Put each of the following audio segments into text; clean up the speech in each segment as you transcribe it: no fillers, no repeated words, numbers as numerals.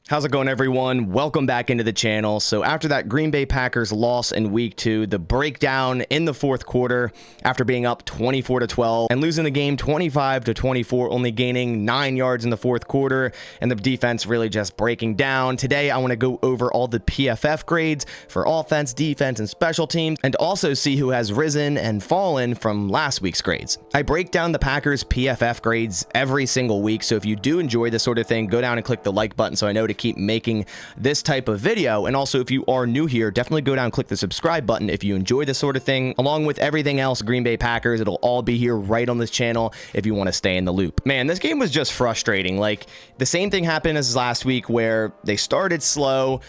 How's it going, everyone? Welcome back into the channel. So after that Green Bay Packers loss in week 2, the breakdown in the fourth quarter after being up 24-12 and losing the game 25-24, only gaining 9 yards in the fourth quarter, and the defense really just breaking down. Today, I want to go over all the PFF grades for offense, defense, and special teams, and also see who has risen and fallen from last week's grades. I break down the Packers PFF grades every single week, so if you do enjoy this sort of thing, go down and click the like button so I know to keep making this type of video. And also, if you are new here, definitely go down and click the subscribe button if you enjoy this sort of thing. Along with everything else Green Bay Packers, it'll all be here right on this channel if you want to stay in the loop. Man, this game was just frustrating. Like, the same thing happened as last week where they started slow,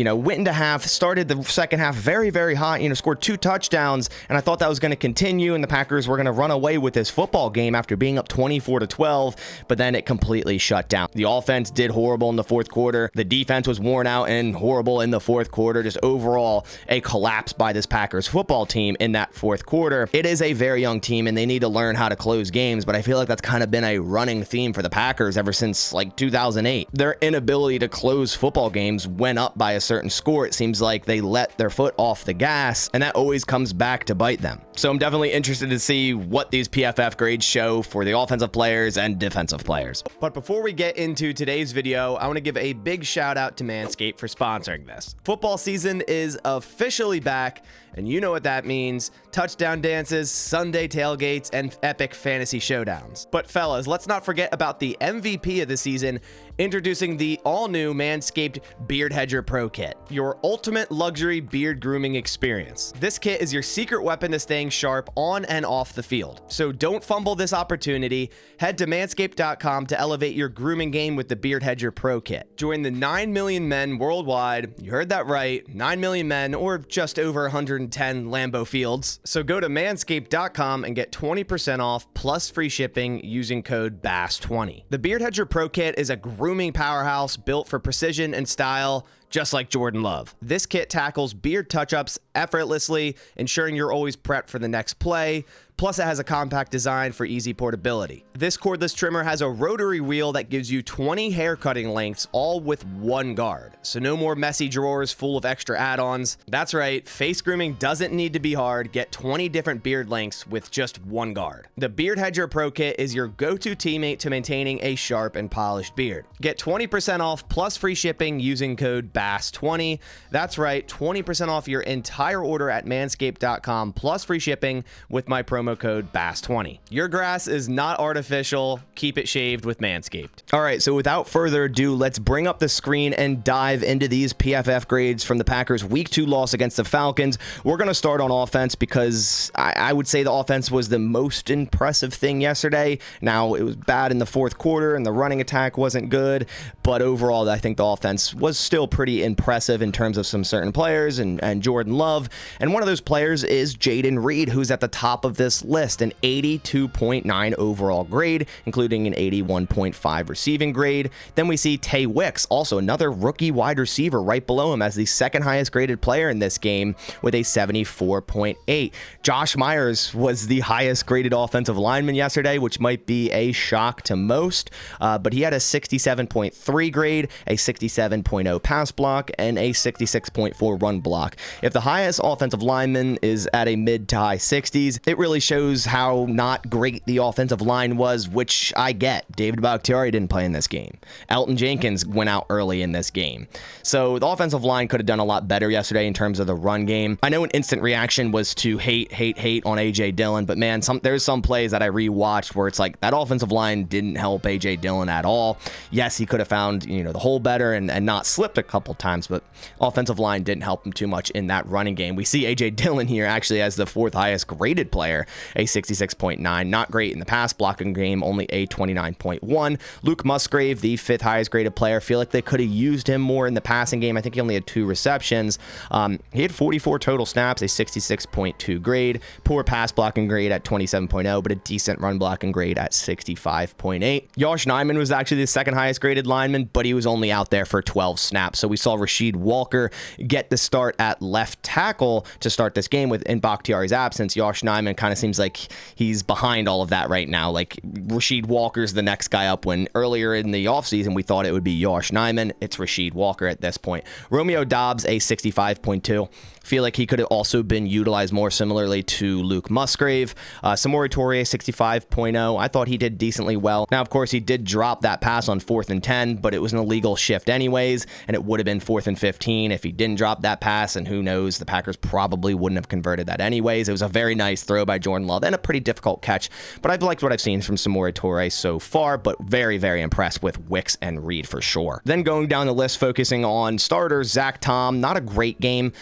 went into half, started the second half very, very hot, scored 2 touchdowns, and I thought that was going to continue, and the Packers were going to run away with this football game after being up 24-12, but then it completely shut down. The offense did horrible in the fourth quarter. The defense was worn out and horrible in the fourth quarter. Just overall, a collapse by this Packers football team in that fourth quarter. It is a very young team, and they need to learn how to close games, but I feel like that's kind of been a running theme for the Packers ever since, 2008. Their inability to close football games went up by a certain score. It seems like they let their foot off the gas, and that always comes back to bite them. So I'm definitely interested to see what these PFF grades show for the offensive players and defensive players. But before we get into today's video, I want to give a big shout out to Manscaped for sponsoring this. Football season is officially back, and you know what that means: touchdown dances, Sunday tailgates, and epic fantasy showdowns. But fellas, let's not forget about the MVP of the season, introducing the all-new Manscaped Beard Hedger Pro Kit, your ultimate luxury beard grooming experience. This kit is your secret weapon to staying sharp on and off the field. So don't fumble this opportunity. Head to manscaped.com to elevate your grooming game with the Beard Hedger Pro Kit. Join the 9 million men worldwide. You heard that right, 9 million men, or just over 110 Lambeau Fields. So go to manscaped.com and get 20% off plus free shipping using code BASS20. The Beard Hedger Pro Kit is a grooming powerhouse built for precision and style, just like Jordan Love. This kit tackles beard touch-ups effortlessly, ensuring you're always prepped for the next play. Plus, it has a compact design for easy portability. This cordless trimmer has a rotary wheel that gives you 20 hair cutting lengths, all with one guard. So no more messy drawers full of extra add-ons. That's right, face grooming doesn't need to be hard. Get 20 different beard lengths with just one guard. The Beard Hedger Pro Kit is your go-to teammate to maintaining a sharp and polished beard. Get 20% off plus free shipping using code BASS20. That's right, 20% off your entire order at manscaped.com plus free shipping with my promo code BASS20. Your grass is not artificial. Keep it shaved with Manscaped. All right, so without further ado, let's bring up the screen and dive into these PFF grades from the Packers' Week 2 loss against the Falcons. We're going to start on offense because I would say the offense was the most impressive thing yesterday. Now, it was bad in the fourth quarter and the running attack wasn't good, but overall, I think the offense was still pretty impressive in terms of some certain players and Jordan Love. And one of those players is Jayden Reed, who's at the top of this list, an 82.9 overall grade, including an 81.5 receiving grade. Then we see Tay Wicks, also another rookie wide receiver, right below him as the second highest graded player in this game with a 74.8. Josh Myers was the highest graded offensive lineman yesterday, which might be a shock to most, but he had a 67.3 grade, a 67.0 pass block, and a 66.4 run block. If the highest offensive lineman is at a mid to high 60s, it really shows how not great the offensive line was, which I get. David Bakhtiari didn't play in this game. Elton Jenkins went out early in this game. So the offensive line could have done a lot better yesterday in terms of the run game. I know an instant reaction was to hate on A.J. Dillon, but man, there's some plays that I rewatched where it's like that offensive line didn't help A.J. Dillon at all. Yes, he could have found the hole better and not slipped a couple times, but offensive line didn't help him too much in that running game. We see A.J. Dillon here actually as the 4th highest graded player, a 66.9. Not great in the pass blocking game, only a 29.1. Luke Musgrave, the 5th highest graded player. Feel like they could have used him more in the passing game. I think he only had 2 receptions. He had 44 total snaps, a 66.2 grade. Poor pass blocking grade at 27.0, but a decent run blocking grade at 65.8. Josh Nijman was actually the 2nd highest graded lineman, but he was only out there for 12 snaps. So we saw Rasheed Walker get the start at left tackle to start this game in Bakhtiari's absence. Yosh Nijman kind of seems like he's behind all of that right now. Like, Rasheed Walker's the next guy up, when earlier in the offseason we thought it would be Yosh Nijman. It's Rasheed Walker at this point. Romeo Doubs, a 65.2. Feel like he could have also been utilized more similarly to Luke Musgrave. Samori Toure, 65.0. I thought he did decently well. Now, of course, he did drop that pass on 4th and 10, but it was an illegal shift anyways, and it would have been 4th and 15 if he didn't drop that pass, and who knows, the Packers probably wouldn't have converted that anyways. It was a very nice throw by Jordan Love and a pretty difficult catch, but I've liked what I've seen from Samori Toure so far, but very, very impressed with Wicks and Reed for sure. Then going down the list, focusing on starters, Zach Tom, not a great game.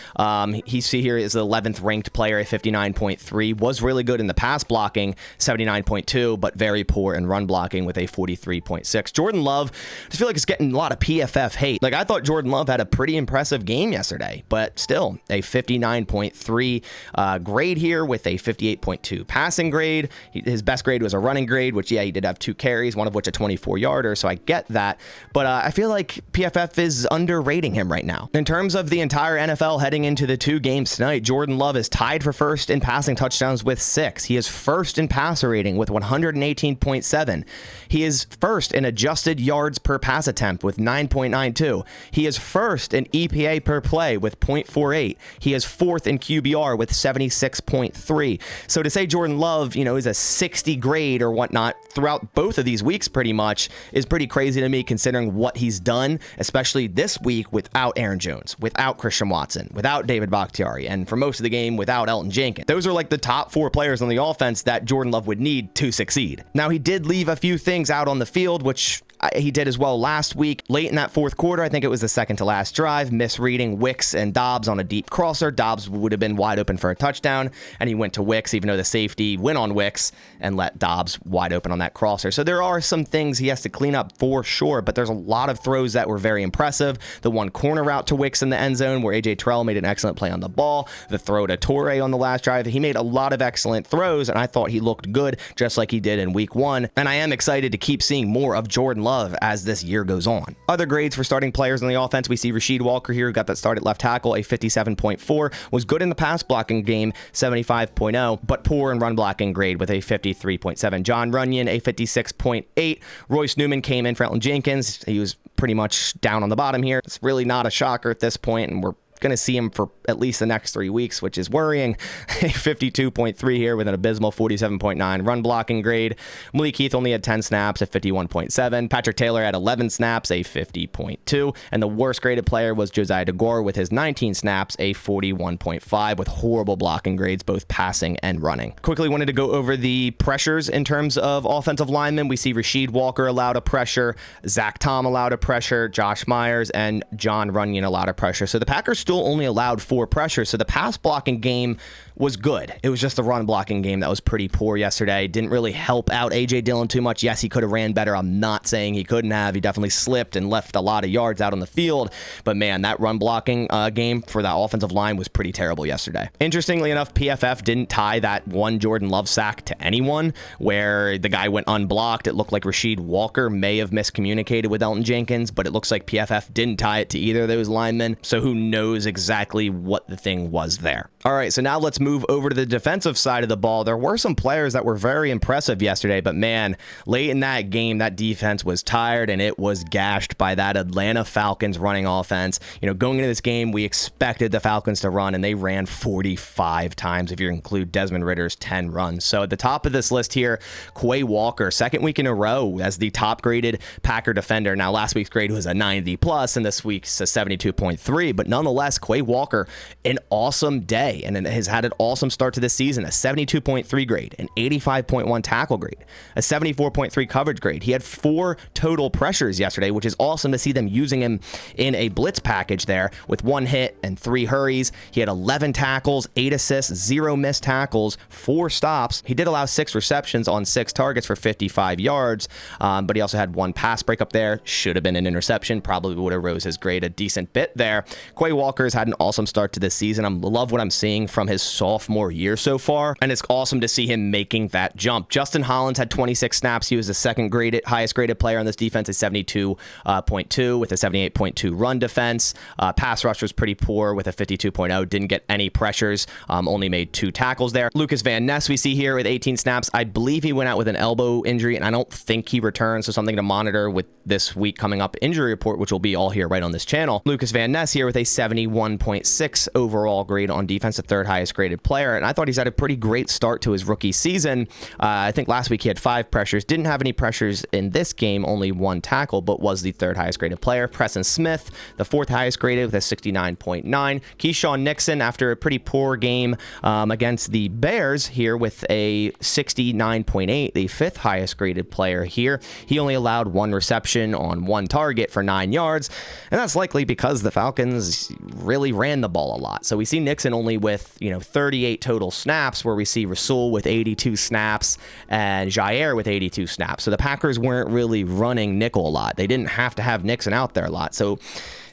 He see here is the 11th ranked player at 59.3, was really good in the pass blocking, 79.2, but very poor in run blocking with a 43.6. Jordan Love, I feel like it's getting a lot of PFF hate. Like, I thought Jordan Love had a pretty impressive game yesterday, but still a 59.3 grade here with a 58.2 passing grade. His best grade was a running grade, which, yeah, he did have 2 carries, one of which a 24-yarder, so I get that, but I feel like PFF is underrating him right now. In terms of the entire NFL heading into the 2 games tonight, Jordan Love is tied for first in passing touchdowns with 6. He is first in passer rating with 118.7. He is first in adjusted yards per pass attempt with 9.92. He is first in EPA per play with 0.48. He is 4th in QBR with 76.3. So to say Jordan Love, is a 60 grade or whatnot throughout both of these weeks pretty much is pretty crazy to me, considering what he's done, especially this week without Aaron Jones, without Christian Watson, without David Bakhtiari, and for most of the game without Elton Jenkins. Those are like the top 4 players on the offense that Jordan Love would need to succeed. Now, he did leave a few things out on the field, which he did as well last week. Late in that 4th quarter, I think it was the second to last drive, misreading Wicks and Doubs on a deep crosser. Doubs would have been wide open for a touchdown, and he went to Wicks, even though the safety went on Wicks and let Doubs wide open on that crosser. So there are some things he has to clean up for sure, but there's a lot of throws that were very impressive. The one corner route to Wicks in the end zone where AJ Terrell made an excellent play on the ball. The throw to Toure on the last drive. He made a lot of excellent throws, and I thought he looked good, just like he did in week 1. And I am excited to keep seeing more of Jordan Love as this year goes on. Other grades for starting players on the offense, we see Rasheed Walker here, who got that start at left tackle, a 57.4, was good in the pass blocking game, 75.0, but poor in run blocking grade with a 53.7. John Runyon, a 56.8. Royce Newman came in for Elton Jenkins. He was pretty much down on the bottom here. It's really not a shocker at this point, and we're going to see him for at least the next 3 weeks, which is worrying. A 52.3 here with an abysmal 47.9 run blocking grade. Malik Heath only had 10 snaps, a 51.7. Patrick Taylor had 11 snaps, a 50.2. And the worst graded player was Josiah DeGore with his 19 snaps, a 41.5, with horrible blocking grades, both passing and running. Quickly wanted to go over the pressures in terms of offensive linemen. We see Rasheed Walker allowed a pressure, Zach Tom allowed a pressure, Josh Myers and John Runyon allowed a pressure. So the Packers still only allowed 4 pressures, so the pass blocking game was good. It was just the run blocking game that was pretty poor yesterday. Didn't really help out A.J. Dillon too much. Yes, he could have ran better. I'm not saying he couldn't have. He definitely slipped and left a lot of yards out on the field, but man, that run blocking game for that offensive line was pretty terrible yesterday. Interestingly enough, PFF didn't tie that one Jordan Love sack to anyone, where the guy went unblocked. It looked like Rasheed Walker may have miscommunicated with Elton Jenkins, but it looks like PFF didn't tie it to either of those linemen, so who knows exactly what the thing was there. All right, so now let's move over to the defensive side of the ball. There were some players that were very impressive yesterday, but man, late in that game, that defense was tired and it was gashed by that Atlanta Falcons running offense. Going into this game, we expected the Falcons to run, and they ran 45 times if you include Desmond Ritter's 10 runs. So at the top of this list here, Quay Walker, second week in a row as the top graded Packer defender. Now, last week's grade was a 90 plus, and this week's a 72.3, but nonetheless, Quay Walker, an awesome day, and has had an awesome start to this season. A 72.3 grade, an 85.1 tackle grade, a 74.3 coverage grade. He had 4 total pressures yesterday, which is awesome to see them using him in a blitz package there with 1 hit and 3 hurries. He had 11 tackles, 8 assists, 0 missed tackles, 4 stops. He did allow 6 receptions on 6 targets for 55 yards, but he also had 1 pass breakup there. Should have been an interception. Probably would have rose his grade a decent bit there. Quay Walker Walker's had an awesome start to this season. I love what I'm seeing from his sophomore year so far, and it's awesome to see him making that jump. Justin Hollins had 26 snaps. He was the highest graded player on this defense at 72.2 with a 78.2 run defense. Pass rush was pretty poor with a 52.0. Didn't get any pressures. Only made 2 tackles there. Lucas Van Ness we see here with 18 snaps. I believe he went out with an elbow injury, and I don't think he returns, so something to monitor with this week coming up injury report, which will be all here right on this channel. Lucas Van Ness here with a 71.6 overall grade on defense, the 3rd highest graded player, and I thought he's had a pretty great start to his rookie season. I think last week he had 5 pressures. Didn't have any pressures in this game, only 1 tackle, but was the 3rd highest graded player. Preston Smith, the 4th highest graded with a 69.9. Keyshawn Nixon, after a pretty poor game against the Bears here with a 69.8, the 5th highest graded player here. He only allowed 1 reception on 1 target for 9 yards, and that's likely because the Falcons really ran the ball a lot. So we see Nixon only with 38 total snaps, where we see Rasul with 82 snaps and Jair with 82 snaps. So the Packers weren't really running nickel a lot. They didn't have to have Nixon out there a lot. So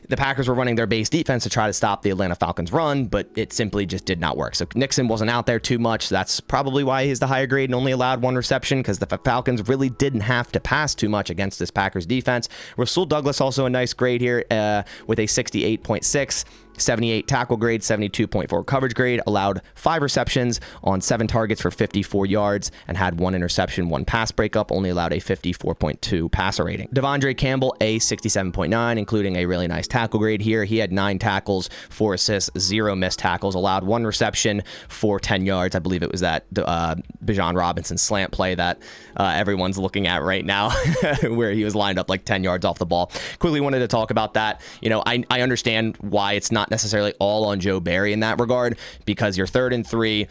the Packers were running their base defense to try to stop the Atlanta Falcons run, but it simply just did not work. So Nixon wasn't out there too much. So that's probably why he's the higher grade and only allowed 1 reception, because the Falcons really didn't have to pass too much against this Packers defense. Rasul Douglas also a nice grade here with a 68.6. 78 tackle grade, 72.4 coverage grade, allowed 5 receptions on 7 targets for 54 yards, and had 1 interception, 1 pass breakup, only allowed a 54.2 passer rating. Devondre Campbell, a 67.9, including a really nice tackle grade here. He had 9 tackles, 4 assists, 0 missed tackles, allowed 1 reception for 10 yards. I believe it was that Bijan Robinson slant play that everyone's looking at right now, where he was lined up like 10 yards off the ball. Quickly wanted to talk about that. I understand why it's not necessarily all on Joe Barry in that regard, because you're 3rd and 3.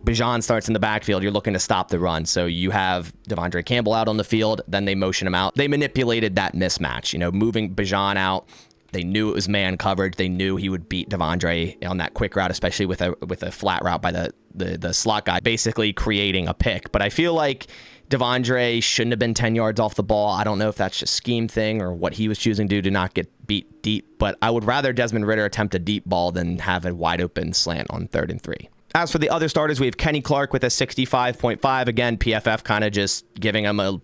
Bijan starts in the backfield. You're looking to stop the run. So you have Devondre Campbell out on the field. Then they motion him out. They manipulated that mismatch, moving Bijan out. They knew it was man coverage. They knew he would beat Devondre on that quick route, especially with a flat route by the slot guy, basically creating a pick. But I feel like Devondre shouldn't have been 10 yards off the ball. I don't know if that's just scheme thing or what he was choosing to do to not get beat deep, but I would rather Desmond Ridder attempt a deep ball than have a wide open slant on 3rd and 3. As for the other starters, we have Kenny Clark with a 65.5. Again, PFF kind of just giving him a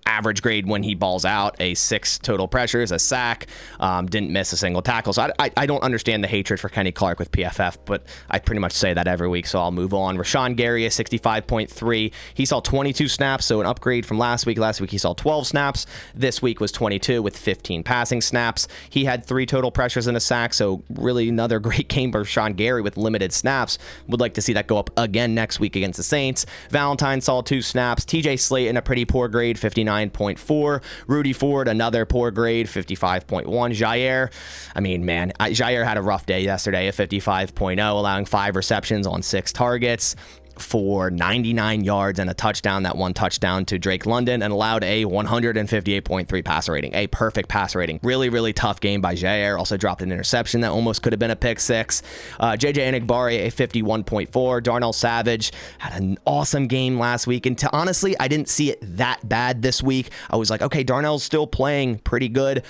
average grade when he balls out, a 6 total pressures, a sack, didn't miss a single tackle. So I don't understand the hatred for Kenny Clark with PFF, but I pretty much say that every week, so I'll move on. Rashawn Gary, a 65.3. He saw 22 snaps, so an upgrade from last week. Last week he saw 12 snaps. This week was 22 with 15 passing snaps. He had 3 total pressures and a sack, so really another great game for Rashawn Gary with limited snaps. Would like to see that go up again next week against the Saints. Valentine saw 2 snaps. TJ Slayton, a pretty poor grade, 59.4. Rudy Ford, another poor grade, 55.1. Jair, Jair had a rough day yesterday, a 55.0, allowing 5 receptions on 6 targets for 99 yards and a touchdown, that 1 touchdown to Drake London, and allowed a 158.3 passer rating, a perfect passer rating. Really, really tough game by Jair. Also dropped an interception that almost could have been a pick 6. JJ Enagbare, a 51.4. Darnell Savage had an awesome game last week, and honestly, I didn't see it that bad this week. I was like, okay, Darnell's still playing pretty good.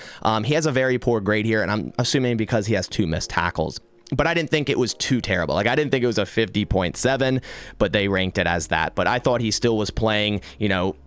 He has a very poor grade here, and I'm assuming because he has 2 missed tackles. But I didn't think it was too terrible. I didn't think it was a 50.7, but they ranked it as that. But I thought he still was playing,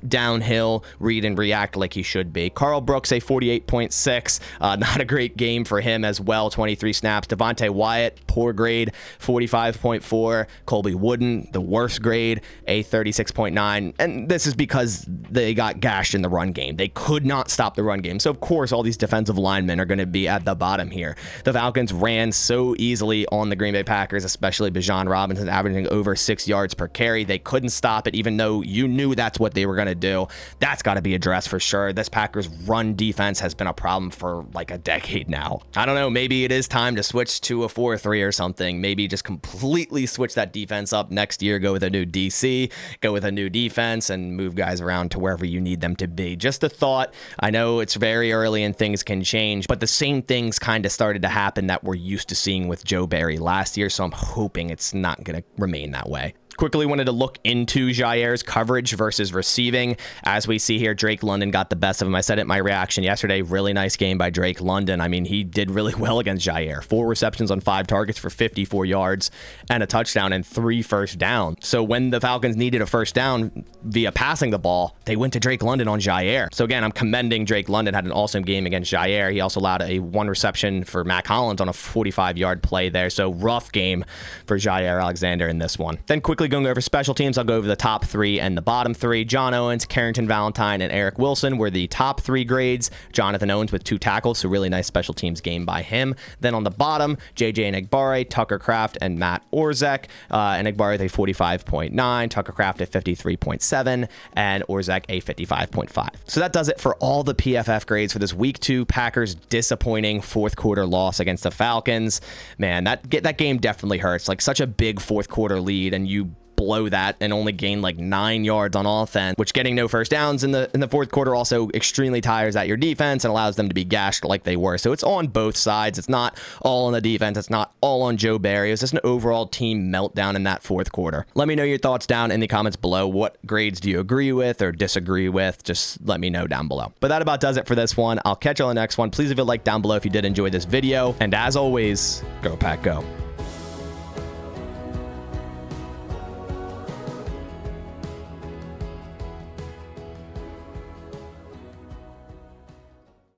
downhill, read and react like he should be. Carl Brooks, a 48.6. Not a great game for him as well. 23 snaps. Devontae Wyatt, poor grade, 45.4. Colby Wooden, the worst grade, a 36.9. And this is because they got gashed in the run game. They could not stop the run game. So, of course, all these defensive linemen are going to be at the bottom here. The Falcons ran so easily on the Green Bay Packers, especially Bijan Robinson, averaging over 6 yards per carry. They couldn't stop it, even though you knew that's what they were going to do. That's got to be addressed for sure. This Packers run defense has been a problem for like a decade now. I don't know, maybe it is time to switch to a 4-3 or something. Maybe just completely switch that defense up next year, go with a new DC, go with a new defense, and move guys around to wherever you need them to be. Just a thought. I know it's very early and things can change, but the same things kind of started to happen that we're used to seeing with Joe Barry last year, so I'm hoping it's not going to remain that way. Quickly wanted to look into Jaire's coverage versus receiving. As we see here, Drake London got the best of him. I said it in my reaction yesterday. Really nice game by Drake London. I mean, he did really well against Jaire. 4 receptions on 5 targets for 54 yards and a touchdown and 3 first downs. So when the Falcons needed a first down via passing the ball, they went to Drake London on Jaire. So again, I'm commending Drake London. Had an awesome game against Jaire. He also allowed a 1 reception for Mac Hollins on a 45-yard play there. So rough game for Jaire Alexander in this one. Then quickly going over special teams, I'll go over the top 3 and the bottom 3. John Owens, Carrington Valentine, and Eric Wilson were the top 3 grades. Jonathan Owens with 2 tackles, so really nice special teams game by him. Then on the bottom, JJ Enagbare, Tucker Kraft, and Matt Orzek. Enagbare with a 45.9, Tucker Kraft a 53.7, and Orzek a 55.5. So that does it for all the PFF grades for this week 2 Packers disappointing fourth quarter loss against the Falcons. Man, that game definitely hurts. Like such a big fourth quarter lead, and you blow that and only gain like 9 yards on offense, which getting no first downs in the fourth quarter also extremely tires at your defense and allows them to be gashed like they were. So it's on both sides. It's not all on the defense. It's not all on Joe Barry. It's just an overall team meltdown in that fourth quarter. Let me know your thoughts down in the comments below. What grades do you agree with or disagree with? Just let me know down below. But that about does it for this one. I'll catch you on the next one. Please leave a like down below if you did enjoy this video. And as always, go Pack Go.